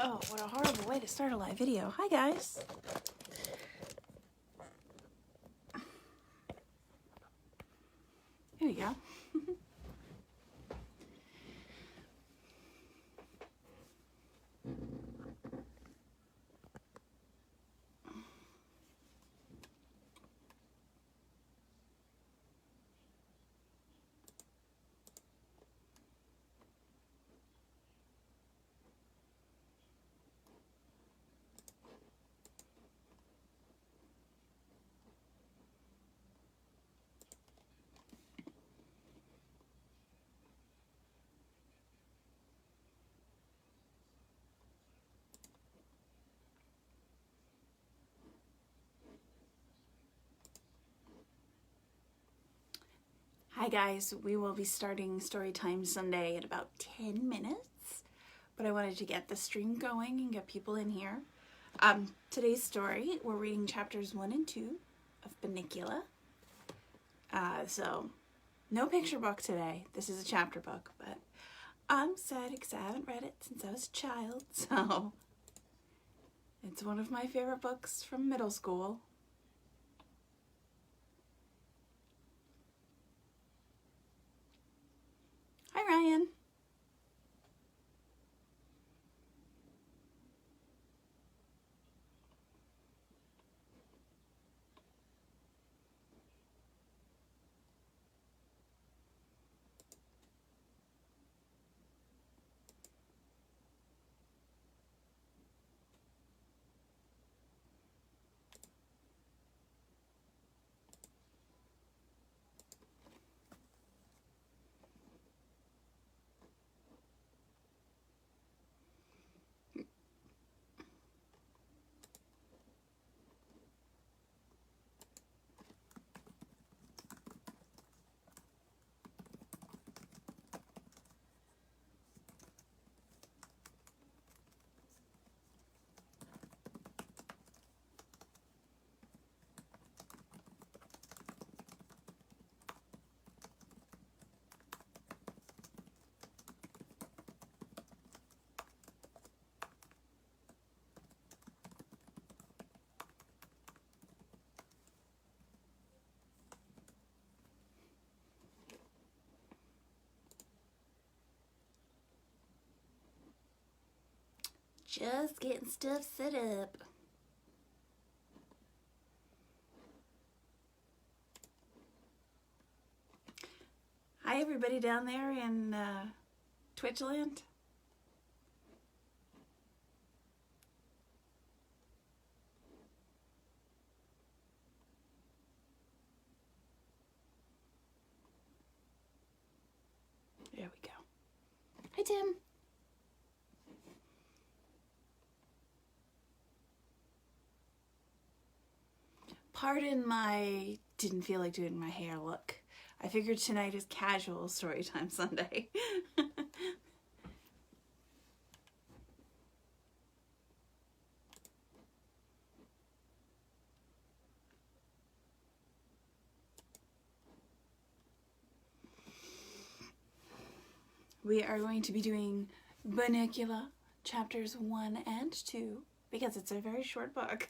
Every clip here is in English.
Oh, what a horrible way to start a live video. Hi, guys. Here we go. Hi guys, we will be starting Storytime Sunday in about 10 minutes, but I wanted to get the stream going and get people in here. Today's story, we're reading chapters 1 and 2 of Bunnicula. So, no picture book today. This is a chapter book, but I'm sad because I haven't read it since I was a child, so it's one of my favorite books from middle school. Hi, Ryan. Just getting stuff set up. Hi everybody down there in Twitchland. There we go. Hi Tim. Pardon my didn't feel like doing my hair look. I figured tonight is casual Storytime Sunday. We are going to be doing Bunnicula chapters 1 and 2 because it's a very short book.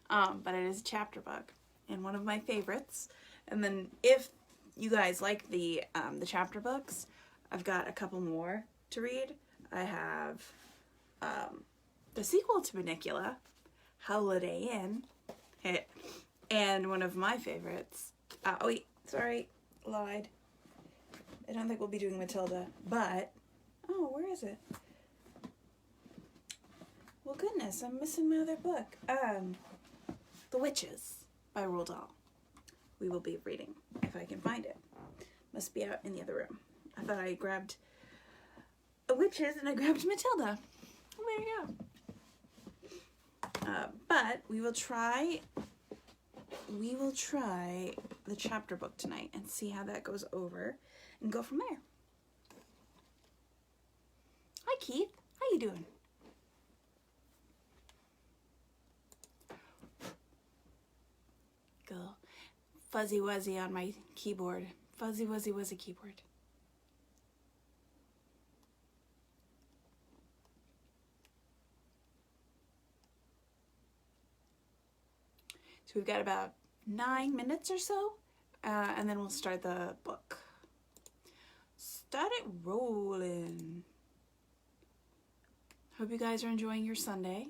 But it is a chapter book and one of my favorites. And then if you guys like the chapter books, I've got a couple more to read. I have the sequel to Bunnicula, Holiday Inn, and one of my favorites. Oh wait, sorry, lied. I don't think we'll be doing Matilda, but oh, where is it? Well, goodness, I'm missing my other book. The Witches by Roald Dahl. We will be reading if I can find it. Must be out in the other room. I thought I grabbed The Witches and I grabbed Matilda. Well, there you go. But we will try the chapter book tonight and see how that goes over and go from there. Hi Keith, how you doing? Go fuzzy wuzzy on my keyboard. Fuzzy wuzzy wuzzy keyboard. So we've got about 9 minutes or so, and then we'll start the book. Start it rolling. Hope you guys are enjoying your Sunday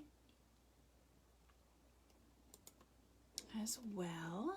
as well.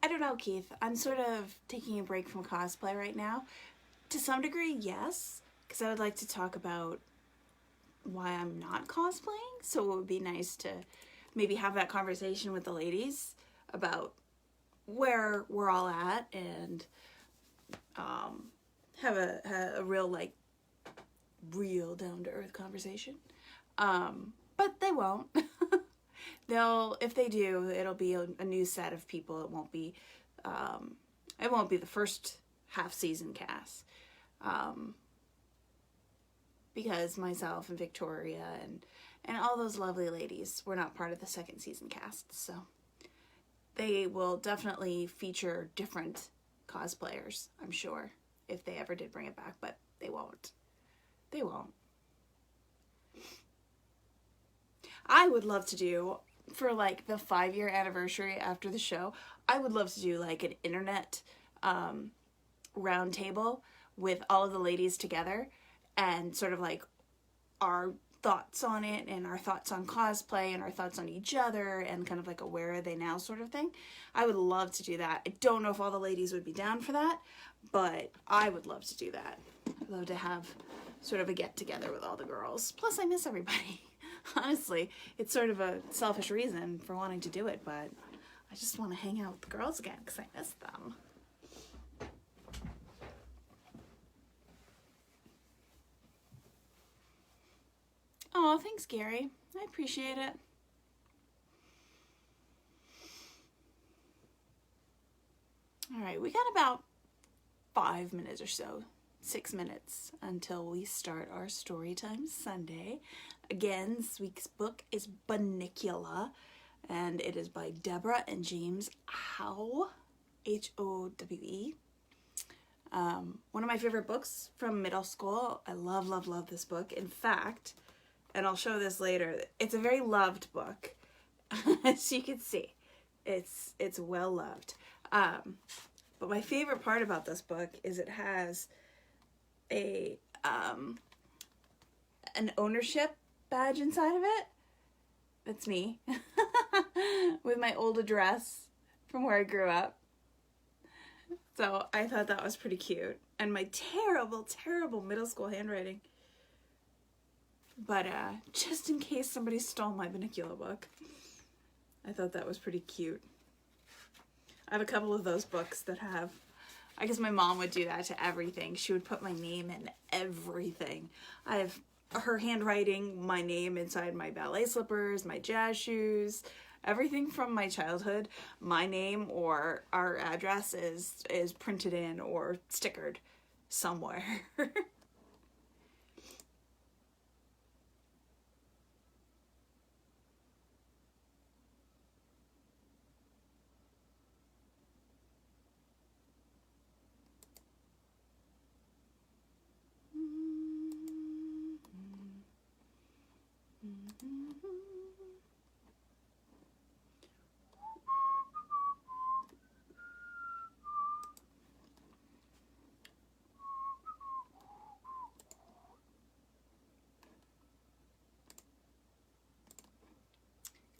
I don't know, Keith. I'm sort of taking a break from cosplay right now. To some degree, yes, because I would like to talk about why I'm not cosplaying. So it would be nice to maybe have that conversation with the ladies about where we're all at and have a real, like, real down-to-earth conversation. But they won't. If they do, it'll be a new set of people. It won't be the first half-season cast. Because myself and Victoria and all those lovely ladies were not part of the second season cast. So they will definitely feature different cosplayers, I'm sure, if they ever did bring it back, but they won't. They won't. I would love to do, for like the 5-year anniversary after the show, I would love to do like an internet round table with all of the ladies together and sort of like our thoughts on it and our thoughts on cosplay and our thoughts on each other and kind of like a where are they now sort of thing. I would love to do that. I don't know if all the ladies would be down for that, but I would love to do that. I'd love to have sort of a get together with all the girls. Plus I miss everybody. Honestly, it's sort of a selfish reason for wanting to do it, but I just want to hang out with the girls again because I miss them. Oh, thanks, Gary. I appreciate it. All right, we got about 5 minutes or so, 6 minutes until we start our Storytime Sunday. Again, this week's book is Bunnicula, and it is by Deborah and James Howe, Howe. One of my favorite books from middle school. I love, love, love this book. In fact, and I'll show this later, it's a very loved book. As you can see, it's well loved. But my favorite part about this book is it has an ownership badge inside of it. That's me. With my old address from where I grew up. So I thought that was pretty cute. And my terrible, terrible middle school handwriting. But just in case somebody stole my Bunnicula book, I thought that was pretty cute. I have a couple of those books that have, I guess my mom would do that to everything. She would put my name in everything. I have her handwriting, my name inside my ballet slippers, my jazz shoes, everything from my childhood. My name or our address is printed in or stickered somewhere.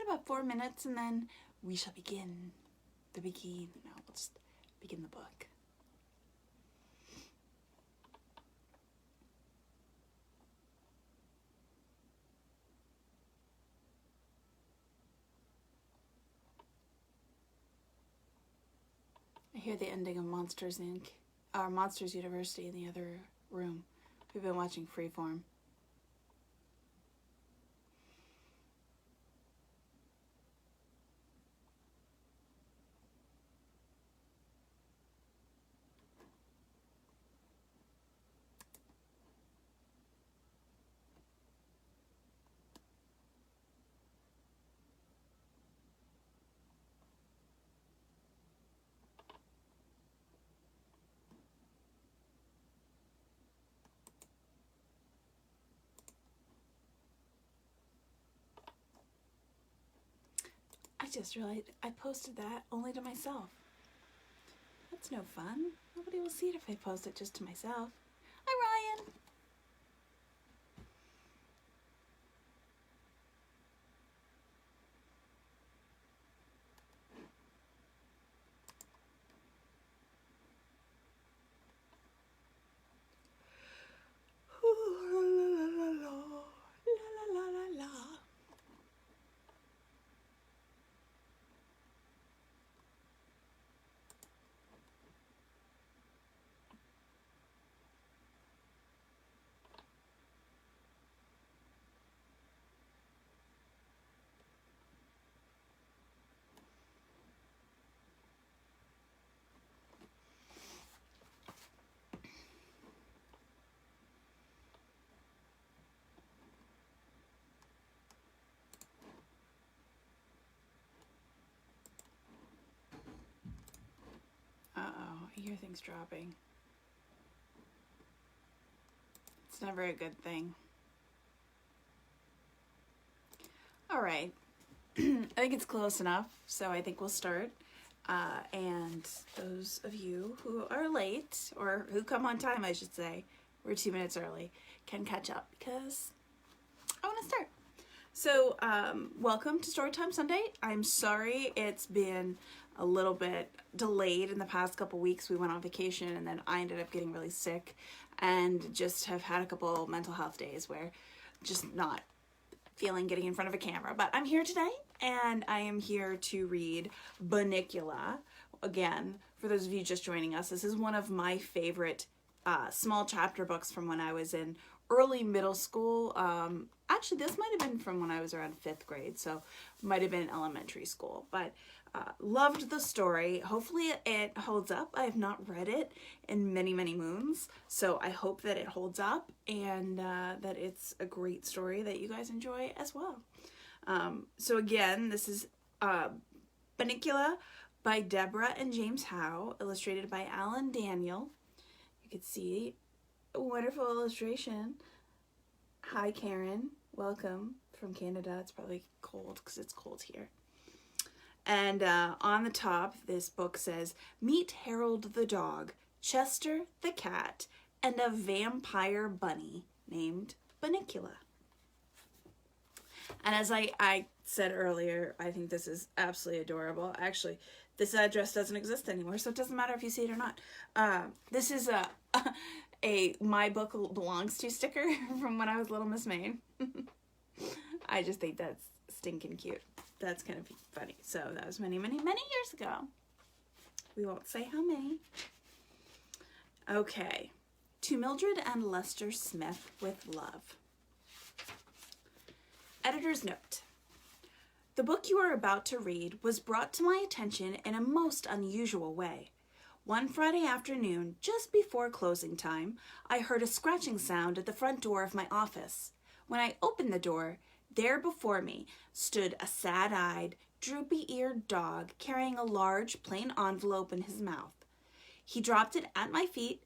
About 4 minutes and then we shall begin. We'll just begin the book. I hear the ending of Monsters Inc. Or Monsters University in the other room. We've been watching Freeform. just realized I posted that only to myself. That's no fun. Nobody will see it if I post it just to myself. Hi, Ryan. Uh-oh, I hear things dropping. It's never a good thing. All right. I think it's close enough, so I think we'll start. And those of you who are late, or who come on time, I should say, we're 2 minutes early, can catch up because I want to start. So, welcome to Storytime Sunday. I'm sorry it's been a little bit delayed in the past couple weeks. We went on vacation and then I ended up getting really sick and just have had a couple mental health days where just not feeling getting in front of a camera. But I'm here today and I am here to read Bunnicula. Again, for those of you just joining us, this is one of my favorite small chapter books from when I was in early middle school. Actually, this might have been from when I was around 5th grade, so might have been elementary school. But loved the story. Hopefully it holds up. I have not read it in many, many moons, so I hope that it holds up and that it's a great story that you guys enjoy as well. So again, this is Bunnicula by Deborah and James Howe, illustrated by Alan Daniel. You can see a wonderful illustration. Hi, Karen. Welcome from Canada. It's probably cold because it's cold here. And on the top, this book says, meet Harold the dog, Chester the cat, and a vampire bunny named Bunnicula. And as I said earlier, I think this is absolutely adorable. Actually, this address doesn't exist anymore, so it doesn't matter if you see it or not. This is a My Book Belongs To sticker from when I was Little Miss Maine. I just think that's stinking cute. That's kind of funny. So that was many, many, many years ago. We won't say how many. Okay. To Mildred and Lester Smith with love. Editor's note. The book you are about to read was brought to my attention in a most unusual way. One Friday afternoon, just before closing time, I heard a scratching sound at the front door of my office. When I opened the door, there before me stood a sad-eyed, droopy-eared dog carrying a large, plain envelope in his mouth. He dropped it at my feet,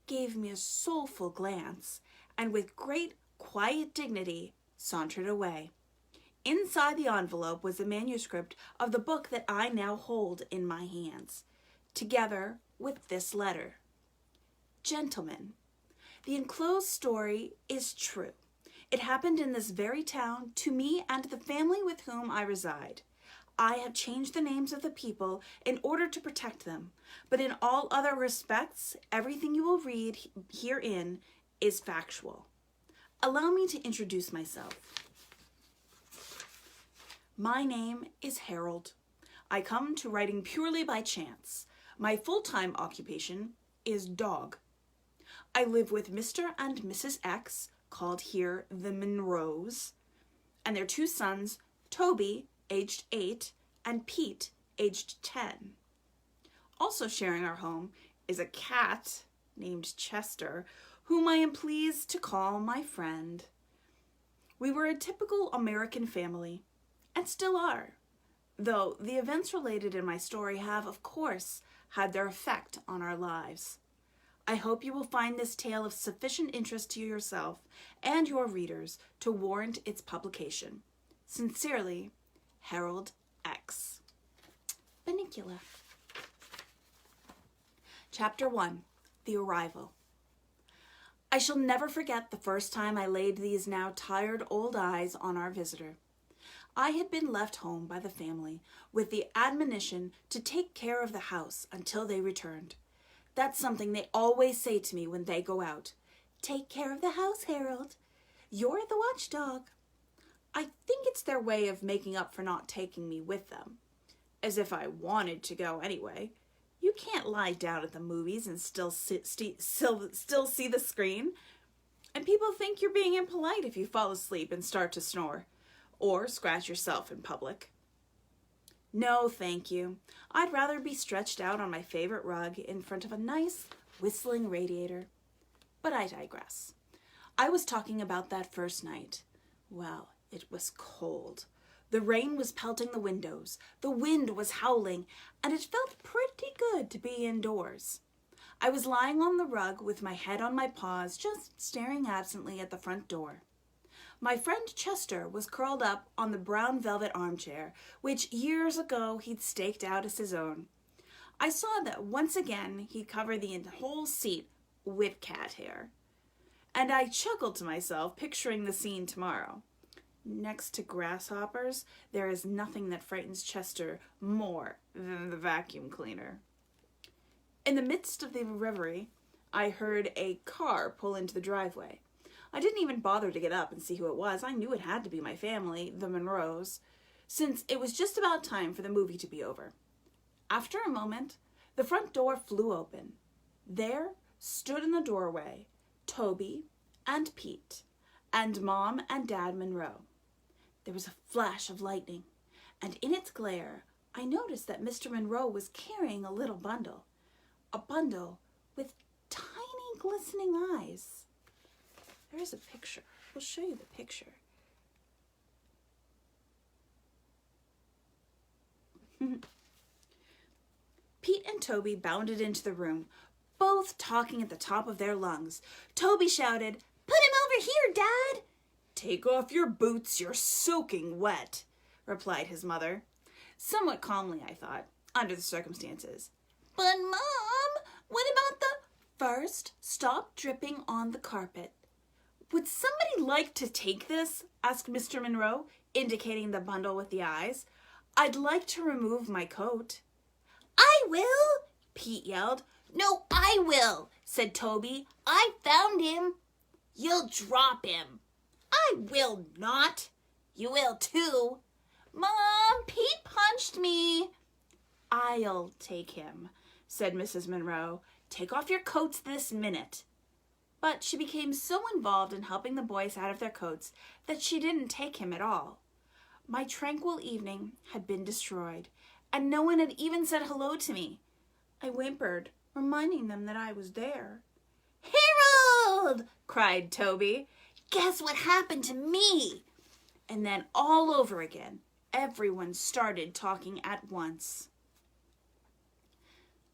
gave me a soulful glance, and with great, quiet dignity, sauntered away. Inside the envelope was a manuscript of the book that I now hold in my hands, together with this letter. Gentlemen, the enclosed story is true. It happened in this very town to me and the family with whom I reside. I have changed the names of the people in order to protect them, but in all other respects, everything you will read herein is factual. Allow me to introduce myself. My name is Harold. I come to writing purely by chance. My full-time occupation is dog. I live with Mr. and Mrs. X, called here the Monroes, and their 2 sons, Toby, aged 8, and Pete, aged 10. Also sharing our home is a cat named Chester, whom I am pleased to call my friend. We were a typical American family, and still are, though the events related in my story have, of course, had their effect on our lives. I hope you will find this tale of sufficient interest to yourself and your readers to warrant its publication. Sincerely, Harold X. Bunnicula. Chapter 1. The Arrival. I shall never forget the first time I laid these now tired old eyes on our visitor. I had been left home by the family with the admonition to take care of the house until they returned. That's something they always say to me when they go out. Take care of the house, Harold. You're the watchdog. I think it's their way of making up for not taking me with them. As if I wanted to go anyway. You can't lie down at the movies and still see the screen. And people think you're being impolite if you fall asleep and start to snore. Or scratch yourself in public. No, thank you. I'd rather be stretched out on my favorite rug in front of a nice, whistling radiator. But I digress. I was talking about that first night. Well, it was cold. The rain was pelting the windows, the wind was howling, and it felt pretty good to be indoors. I was lying on the rug with my head on my paws, just staring absently at the front door. My friend Chester was curled up on the brown velvet armchair, which years ago he'd staked out as his own. I saw that once again he'd covered the whole seat with cat hair. And I chuckled to myself, picturing the scene tomorrow. Next to grasshoppers, there is nothing that frightens Chester more than the vacuum cleaner. In the midst of the reverie, I heard a car pull into the driveway. I didn't even bother to get up and see who it was. I knew it had to be my family, the Monroes, since it was just about time for the movie to be over. After a moment, the front door flew open. There stood in the doorway Toby and Pete and Mom and Dad Monroe. There was a flash of lightning, and in its glare, I noticed that Mr. Monroe was carrying a little bundle. A bundle with tiny glistening eyes. There is a picture. We'll show you the picture. Pete and Toby bounded into the room, both talking at the top of their lungs. Toby shouted, "Put him over here, Dad!" "Take off your boots, you're soaking wet," replied his mother. Somewhat calmly, I thought, under the circumstances. "But Mom, what about the—" "First, stop dripping on the carpet." "Would somebody like to take this?" asked Mr. Monroe, indicating the bundle with the eyes. "I'd like to remove my coat." "I will," Pete yelled. "No, I will," said Toby. "I found him." "You'll drop him." "I will not." "You will too." "Mom, Pete punched me." "I'll take him," said Mrs. Monroe. "Take off your coats this minute." But she became so involved in helping the boys out of their coats that she didn't take him at all. My tranquil evening had been destroyed, and no one had even said hello to me. I whimpered, reminding them that I was there. "Harold!" cried Toby. "Guess what happened to me?" And then all over again, everyone started talking at once.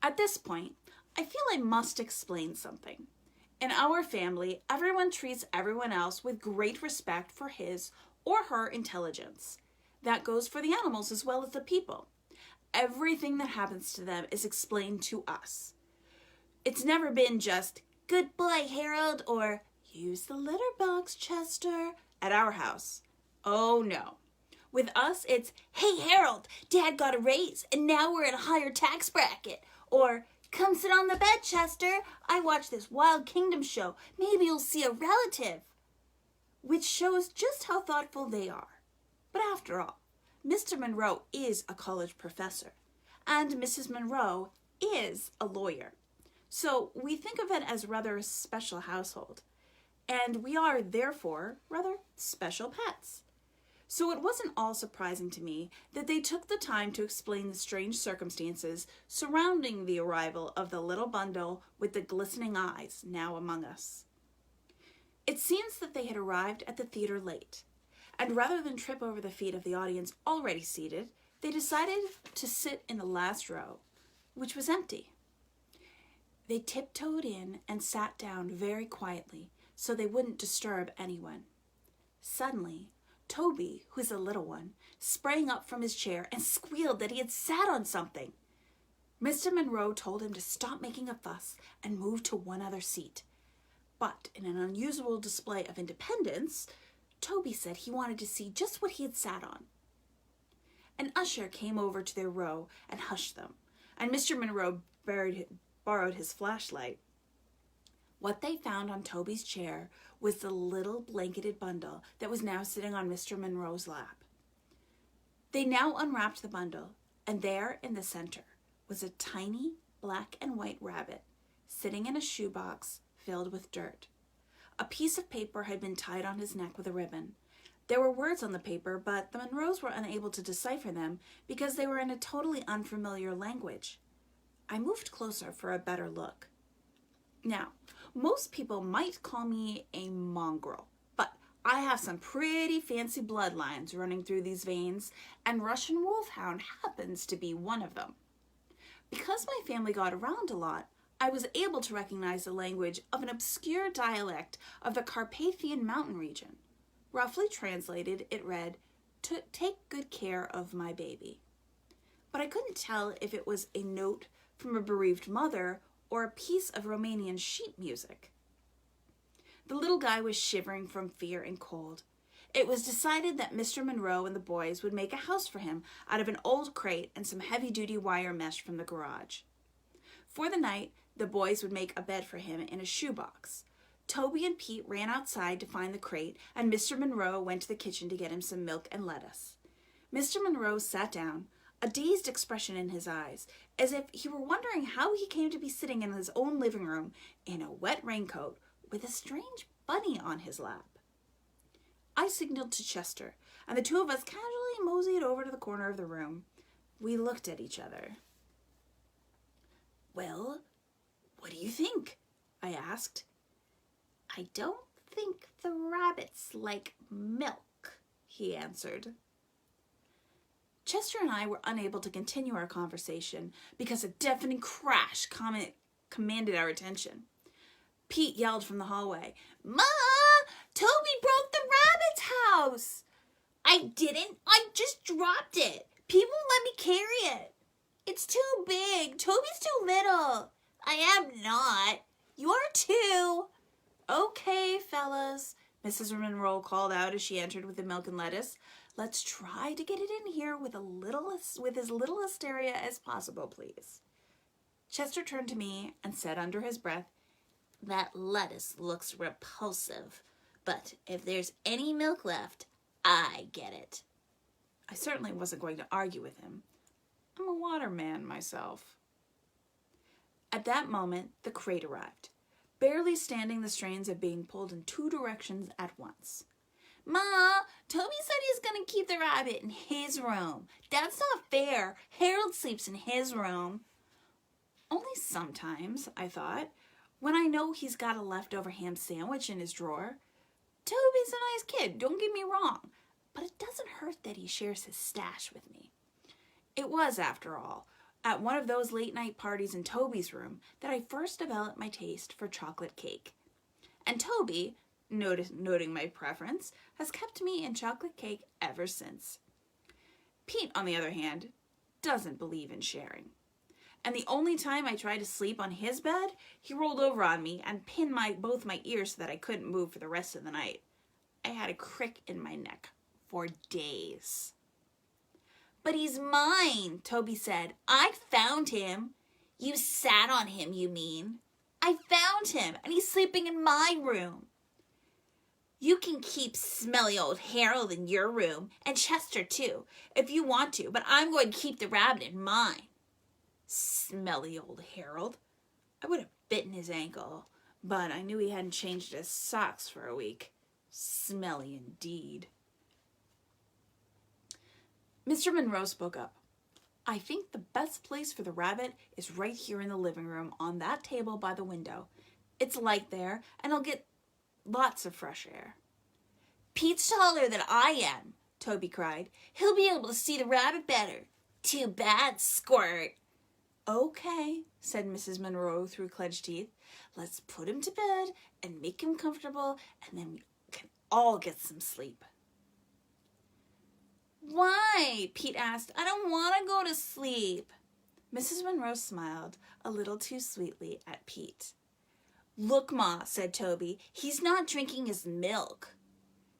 At this point, I feel I must explain something. In our family, everyone treats everyone else with great respect for his or her intelligence. That goes for the animals as well as the people. Everything that happens to them is explained to us. It's never been just, "Good boy, Harold," or "Use the litter box, Chester," at our house. Oh, no. With us, it's, "Hey, Harold, Dad got a raise, and now we're in a higher tax bracket," or "Come sit on the bed, Chester. I watched this Wild Kingdom show. Maybe you'll see a relative." Which shows just how thoughtful they are. But after all, Mr. Monroe is a college professor, and Mrs. Monroe is a lawyer. So we think of it as rather a special household, and we are, therefore, rather special pets. So it wasn't all surprising to me that they took the time to explain the strange circumstances surrounding the arrival of the little bundle with the glistening eyes now among us. It seems that they had arrived at the theater late, and rather than trip over the feet of the audience already seated, they decided to sit in the last row, which was empty. They tiptoed in and sat down very quietly so they wouldn't disturb anyone. Suddenly, Toby, who's the little one, sprang up from his chair and squealed that he had sat on something. Mr. Monroe told him to stop making a fuss and move to one other seat. But in an unusual display of independence, Toby said he wanted to see just what he had sat on. An usher came over to their row and hushed them, and Mr. Monroe borrowed his flashlight. What they found on Toby's chair was the little blanketed bundle that was now sitting on Mr. Monroe's lap. They now unwrapped the bundle, and there in the center was a tiny black and white rabbit sitting in a shoebox filled with dirt. A piece of paper had been tied on his neck with a ribbon. There were words on the paper, but the Monroes were unable to decipher them because they were in a totally unfamiliar language. I moved closer for a better look. Now, most people might call me a mongrel, but I have some pretty fancy bloodlines running through these veins, and Russian wolfhound happens to be one of them. Because my family got around a lot, I was able to recognize the language of an obscure dialect of the Carpathian mountain region. Roughly translated, it read, "Take good care of my baby." But I couldn't tell if it was a note from a bereaved mother or a piece of Romanian sheet music. The little guy was shivering from fear and cold. It was decided that Mr. Monroe and the boys would make a house for him out of an old crate and some heavy-duty wire mesh from the garage. For the night, the boys would make a bed for him in a shoebox. Toby and Pete ran outside to find the crate, and Mr. Monroe went to the kitchen to get him some milk and lettuce. Mr. Monroe sat down, a dazed expression in his eyes, as if he were wondering how he came to be sitting in his own living room in a wet raincoat with a strange bunny on his lap. I signaled to Chester, and the two of us casually moseyed over to the corner of the room. We looked at each other. "Well, what do you think?" I asked. "I don't think the rabbits like milk," he answered. Chester and I were unable to continue our conversation because a deafening crash commanded our attention. Pete yelled from the hallway, "Ma! Toby broke the rabbit's house!" "I didn't. I just dropped it. People won't let me carry it. It's too big. Toby's too little." "I am not. You are too." "Okay, fellas," Mrs. Monroe called out as she entered with the milk and lettuce. "Let's try to get it in here with as little hysteria as possible, please." Chester turned to me and said under his breath, "That lettuce looks repulsive, but if there's any milk left, I get it." I certainly wasn't going to argue with him. I'm a water man myself. At that moment, the crate arrived, barely standing the strains of being pulled in two directions at once. "Ma, Toby said he's going to keep the rabbit in his room. That's not fair. Harold sleeps in his room." Only sometimes, I thought, when I know he's got a leftover ham sandwich in his drawer. Toby's a nice kid, don't get me wrong, but it doesn't hurt that he shares his stash with me. It was, after all, at one of those late-night parties in Toby's room that I first developed my taste for chocolate cake. And Toby, noting my preference, has kept me in chocolate cake ever since. Pete, on the other hand, doesn't believe in sharing. And the only time I tried to sleep on his bed, he rolled over on me and pinned both my ears so that I couldn't move for the rest of the night. I had a crick in my neck for days. "But he's mine," Toby said. "I found him." "You sat on him, you mean?" "I found him, and he's sleeping in my room." "You can keep smelly old Harold in your room, and Chester too, if you want to, but I'm going to keep the rabbit in mine." Smelly old Harold. I would have bitten his ankle, but I knew he hadn't changed his socks for a week. Smelly indeed. Mr. Monroe spoke up. "I think the best place for the rabbit is right here in the living room on that table by the window. It's light there, and I'll get lots of fresh air." "Pete's taller than I am," Toby cried. "He'll be able to see the rabbit better. Too bad, Squirt." "Okay," said Mrs. Monroe through clenched teeth. "Let's put him to bed and make him comfortable, and then we can all get some sleep." Why? Pete asked. I don't want to go to sleep. Mrs. Monroe smiled a little too sweetly at Pete. Look, Ma, said Toby, he's not drinking his milk.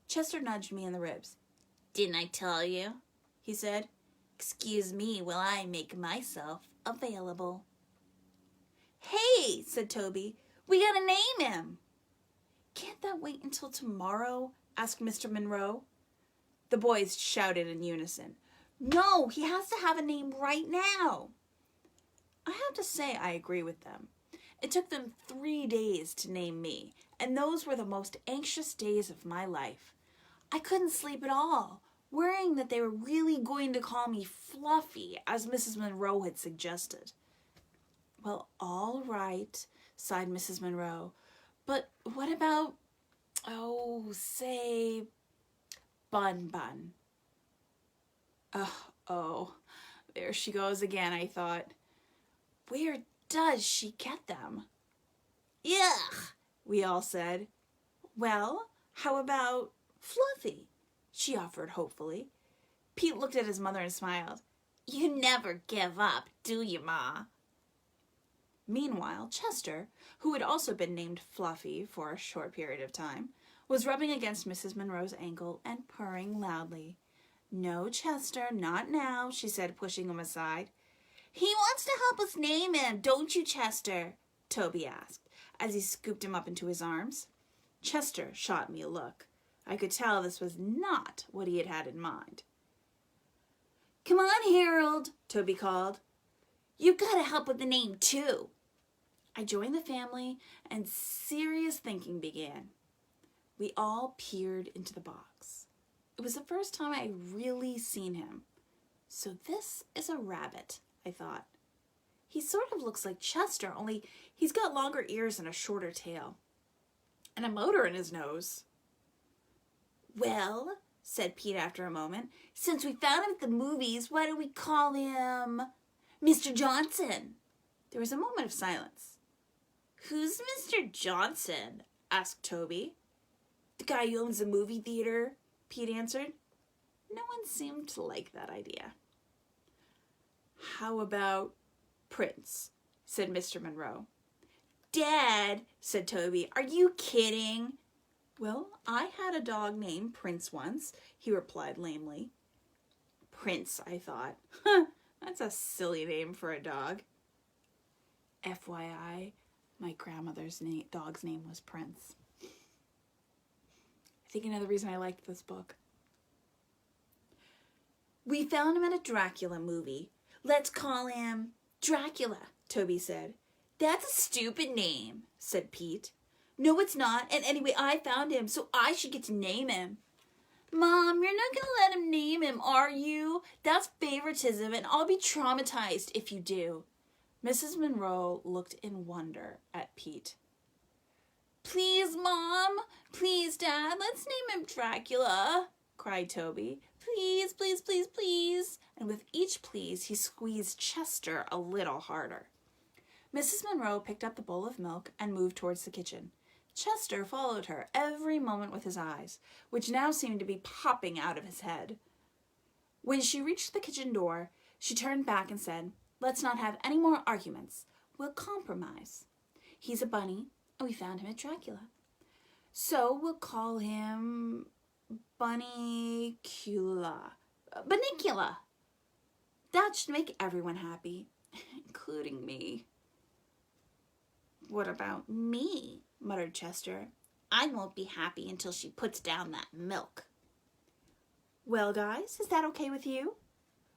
Chester nudged me in the ribs. Didn't I tell you? He said. Excuse me while I make myself available. Hey, said Toby, we gotta name him. Can't that wait until tomorrow? Asked Mr. Monroe. The boys shouted in unison. No, he has to have a name right now. I have to say I agree with them. It took them 3 days to name me, and those were the most anxious days of my life. I couldn't sleep at all, worrying that they were really going to call me Fluffy, as Mrs. Monroe had suggested. Well, all right, sighed Mrs. Monroe. But what about, say, Bun Bun? Oh, there she goes again, I thought. Where does she get them? Yuck, we all said. Well, how about Fluffy? She offered hopefully. Pete looked at his mother and smiled. You never give up, do you, Ma? Meanwhile, Chester, who had also been named Fluffy for a short period of time, was rubbing against Mrs. Monroe's ankle and purring loudly. No, Chester, not now, she said, pushing him aside. He wants to help us name him, don't you, Chester? Toby asked, as he scooped him up into his arms. Chester shot me a look. I could tell this was not what he had had in mind. Come on, Harold, Toby called. You've got to help with the name, too. I joined the family, and serious thinking began. We all peered into the box. It was the first time I had really seen him. So this is a rabbit, I thought. He sort of looks like Chester, only he's got longer ears and a shorter tail. And a motor in his nose. Well, said Pete after a moment, since we found him at the movies, why don't we call him Mr. Johnson? There was a moment of silence. Who's Mr. Johnson? Asked Toby. The guy who owns the movie theater, Pete answered. No one seemed to like that idea. How about Prince? Said Mr. Monroe. Dad, said Toby, are you kidding? Well, I had a dog named Prince once, he replied lamely. Prince, I thought. That's a silly name for a dog. FYI, my grandmother's dog's name was Prince. I think another reason I liked this book. We found him at a Dracula movie. Let's call him Dracula, Toby said. That's a stupid name, said Pete. No, it's not. And anyway, I found him, so I should get to name him. Mom, you're not going to let him name him, are you? That's favoritism, and I'll be traumatized if you do. Mrs. Monroe looked in wonder at Pete. Please, Mom. Please, Dad. Let's name him Dracula, cried Toby. Please, please, please, please. And with each please, he squeezed Chester a little harder. Mrs. Monroe picked up the bowl of milk and moved towards the kitchen. Chester followed her every moment with his eyes, which now seemed to be popping out of his head. When she reached the kitchen door, she turned back and said, Let's not have any more arguments. We'll compromise. He's a bunny, and we found him at Dracula. So we'll call him Bunnicula. Bunnicula. That should make everyone happy, including me. What about me? Muttered Chester. I won't be happy until she puts down that milk. Well, guys, is that okay with you?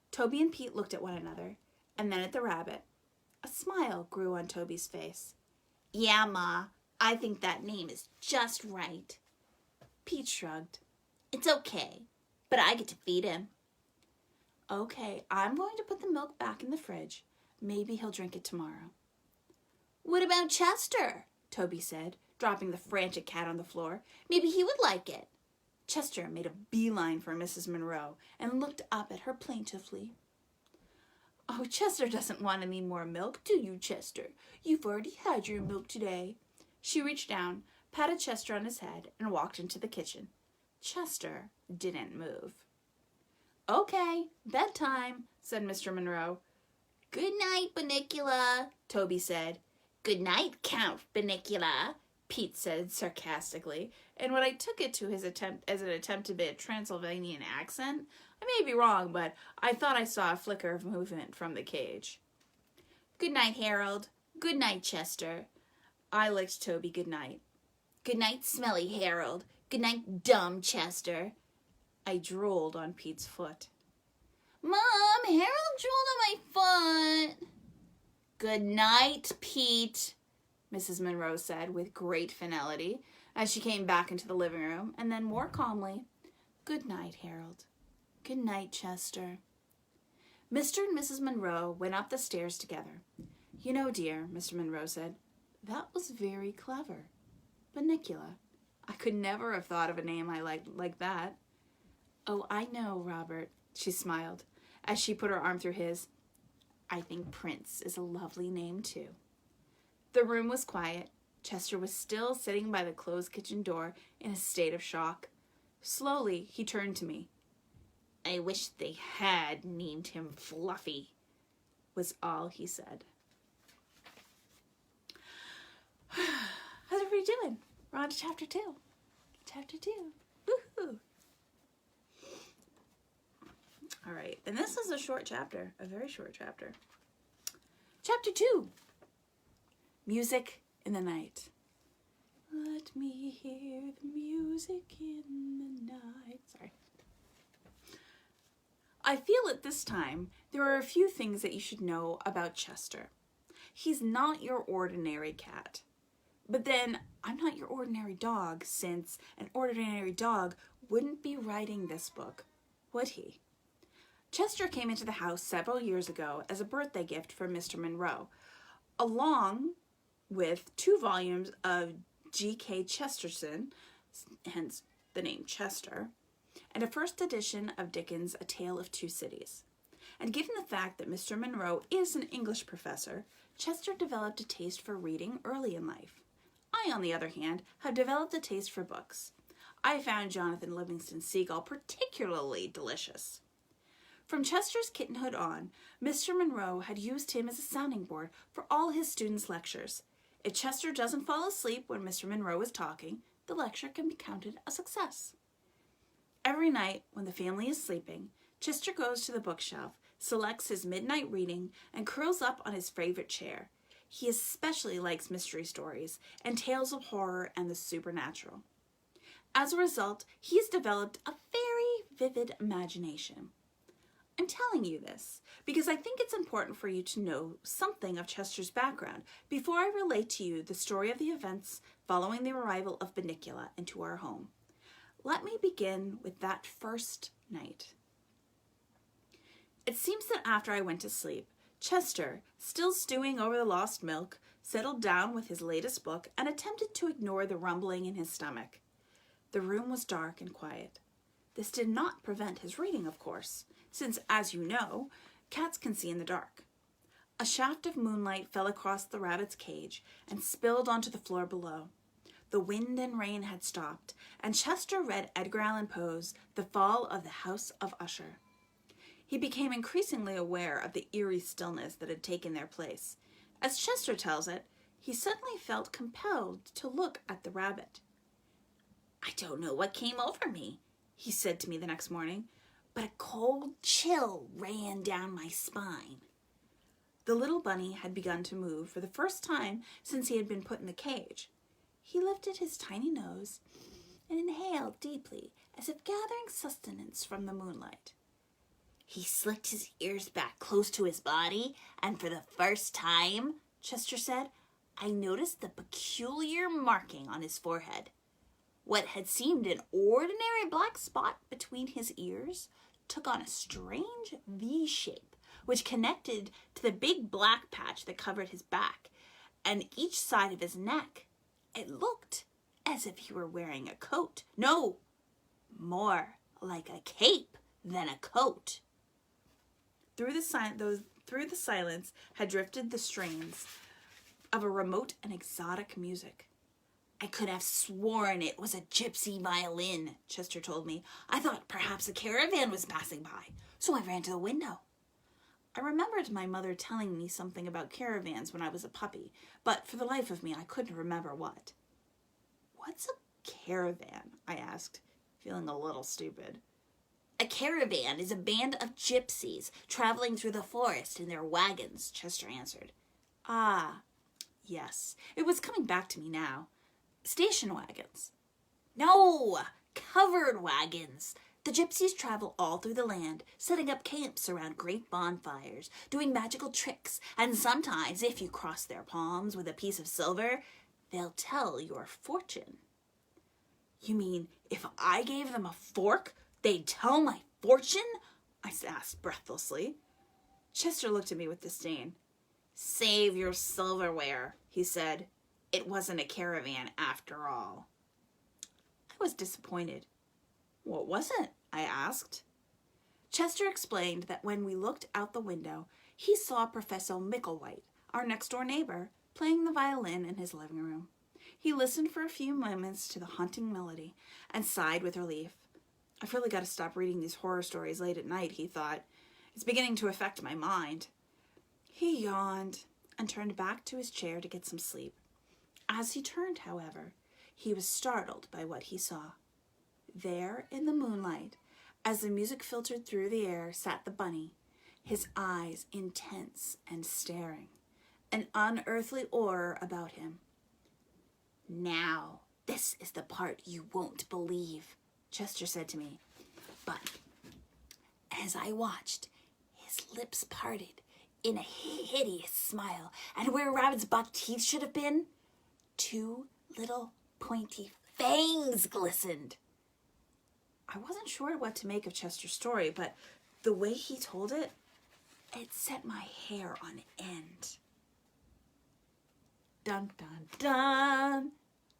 Toby and Pete looked at one another, and then at the rabbit. A smile grew on Toby's face. Yeah, Ma, I think that name is just right. Pete shrugged. It's okay, but I get to feed him. Okay, I'm going to put the milk back in the fridge. Maybe he'll drink it tomorrow. What about Chester? Toby said, dropping the frantic cat on the floor. Maybe he would like it. Chester made a beeline for Mrs. Monroe and looked up at her plaintively. Oh, Chester doesn't want any more milk, do you, Chester? You've already had your milk today. She reached down, patted Chester on his head, and walked into the kitchen. Chester didn't move. "Okay, bedtime," said Mr. Monroe. "Good night, Bunnicula," Toby said. "Good night, Count Bunnicula," Pete said sarcastically, and when I took it to his attempt as an attempt to be a Transylvanian accent, I may be wrong, but I thought I saw a flicker of movement from the cage. "Good night, Harold. Good night, Chester." I licked Toby good night. "Good night, smelly Harold. Good night, dumb Chester." I drooled on Pete's foot. "Mom, Harold drooled on my foot." "Good night, Pete," Mrs. Monroe said with great finality as she came back into the living room, and then more calmly, "Good night, Harold. Good night, Chester." Mr. and Mrs. Monroe went up the stairs together. "You know, dear," Mr. Monroe said, "that was very clever. Bunnicula. I could never have thought of a name I liked like that." "Oh, I know, Robert," she smiled as she put her arm through his. "I think Prince is a lovely name, too." The room was quiet. Chester was still sitting by the closed kitchen door in a state of shock. Slowly, he turned to me. "I wish they had named him Fluffy," was all he said. How's everybody doing? We're on to chapter 2. Chapter 2. Woohoo! All right, and this is a short chapter, a very short chapter. Chapter 2. Music in the Night. Let me hear the music in the night. Sorry. I feel at this time there are a few things that you should know about Chester. He's not your ordinary cat. But then, I'm not your ordinary dog, since an ordinary dog wouldn't be writing this book, would he? Chester came into the house several years ago as a birthday gift from Mr. Monroe, along with 2 volumes of G.K. Chesterton, hence the name Chester, and a first edition of Dickens' A Tale of Two Cities. And given the fact that Mr. Monroe is an English professor, Chester developed a taste for reading early in life. I, on the other hand, have developed a taste for books. I found Jonathan Livingston Seagull particularly delicious. From Chester's kittenhood on, Mr. Monroe had used him as a sounding board for all his students' lectures. If Chester doesn't fall asleep when Mr. Monroe is talking, the lecture can be counted a success. Every night, when the family is sleeping, Chester goes to the bookshelf, selects his midnight reading, and curls up on his favorite chair. He especially likes mystery stories and tales of horror and the supernatural. As a result, he has developed a very vivid imagination. I'm telling you this because I think it's important for you to know something of Chester's background before I relate to you the story of the events following the arrival of Bunnicula into our home. Let me begin with that first night. It seems that after I went to sleep, Chester, still stewing over the lost milk, settled down with his latest book and attempted to ignore the rumbling in his stomach. The room was dark and quiet. This did not prevent his reading, of course, since, as you know, cats can see in the dark. A shaft of moonlight fell across the rabbit's cage and spilled onto the floor below. The wind and rain had stopped, and Chester read Edgar Allan Poe's The Fall of the House of Usher. He became increasingly aware of the eerie stillness that had taken their place. As Chester tells it, he suddenly felt compelled to look at the rabbit. "I don't know what came over me," he said to me the next morning, "but a cold chill ran down my spine." The little bunny had begun to move for the first time since he had been put in the cage. He lifted his tiny nose and inhaled deeply, as if gathering sustenance from the moonlight. "He slicked his ears back close to his body, and for the first time," Chester said, "I noticed the peculiar marking on his forehead. What had seemed an ordinary black spot between his ears took on a strange V shape, which connected to the big black patch that covered his back and each side of his neck. It looked as if he were wearing a coat. No, more like a cape than a coat." Through the silence had drifted the strains of a remote and exotic music. I could have sworn it was a gypsy violin, Chester told me. I thought perhaps a caravan was passing by, so I ran to the window. I remembered my mother telling me something about caravans when I was a puppy, but for the life of me, I couldn't remember what. What's a caravan? I asked, feeling a little stupid. A caravan is a band of gypsies traveling through the forest in their wagons, Chester answered. Ah, yes, it was coming back to me now. Station wagons. No, covered wagons. The gypsies travel all through the land, setting up camps around great bonfires, doing magical tricks, and sometimes, if you cross their palms with a piece of silver, they'll tell your fortune. You mean if I gave them a fork, they'd tell my fortune? I asked breathlessly. Chester looked at me with disdain. Save your silverware, he said. It wasn't a caravan after all. I was disappointed. What was it? I asked. Chester explained that when we looked out the window, he saw Professor Micklewhite, our next-door neighbor, playing the violin in his living room. He listened for a few moments to the haunting melody and sighed with relief. I've really got to stop reading these horror stories late at night, he thought. It's beginning to affect my mind. He yawned and turned back to his chair to get some sleep. As he turned, however, he was startled by what he saw. There, in the moonlight, as the music filtered through the air, sat the bunny, his eyes intense and staring, an unearthly aura about him. Now, this is the part you won't believe, Chester said to me. But as I watched, his lips parted in a hideous smile, and where Rabbit's buck teeth should have been, 2 little pointy fangs glistened. I wasn't sure what to make of Chester's story, but the way he told it, it set my hair on end. Dun, dun, dun!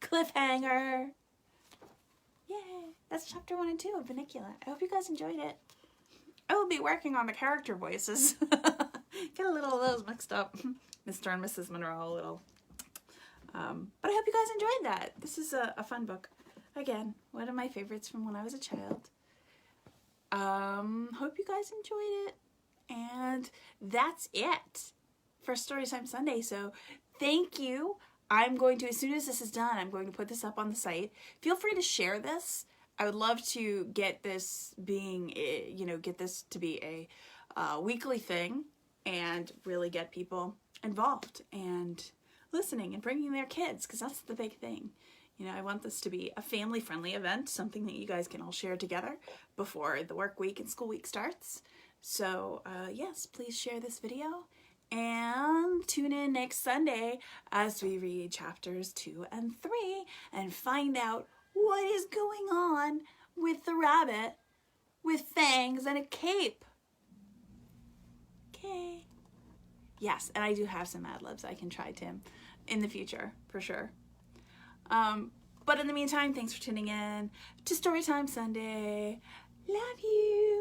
Cliffhanger! Yay! That's chapter 1 and 2 of Bunnicula. I hope you guys enjoyed it. I will be working on the character voices. Get a little of those mixed up. Mr. and Mrs. Monroe, a little. But I hope you guys enjoyed that. This is a fun book. Again, one of my favorites from when I was a child. Hope you guys enjoyed it. And that's it for Storytime Sunday. So thank you. I'm going to, as soon as this is done, I'm going to put this up on the site. Feel free to share this. I would love to get this being, get this to be a weekly thing and really get people involved and listening and bringing their kids, because that's the big thing. I want this to be a family-friendly event, something that you guys can all share together before the work week and school week starts. So, yes, please share this video and tune in next Sunday as we read chapters 2 and 3 and find out what is going on with the rabbit with fangs and a cape. Okay. Yes, and I do have some Mad Libs I can try, Tim, in the future, for sure. But in the meantime, thanks for tuning in to Storytime Sunday. Love you.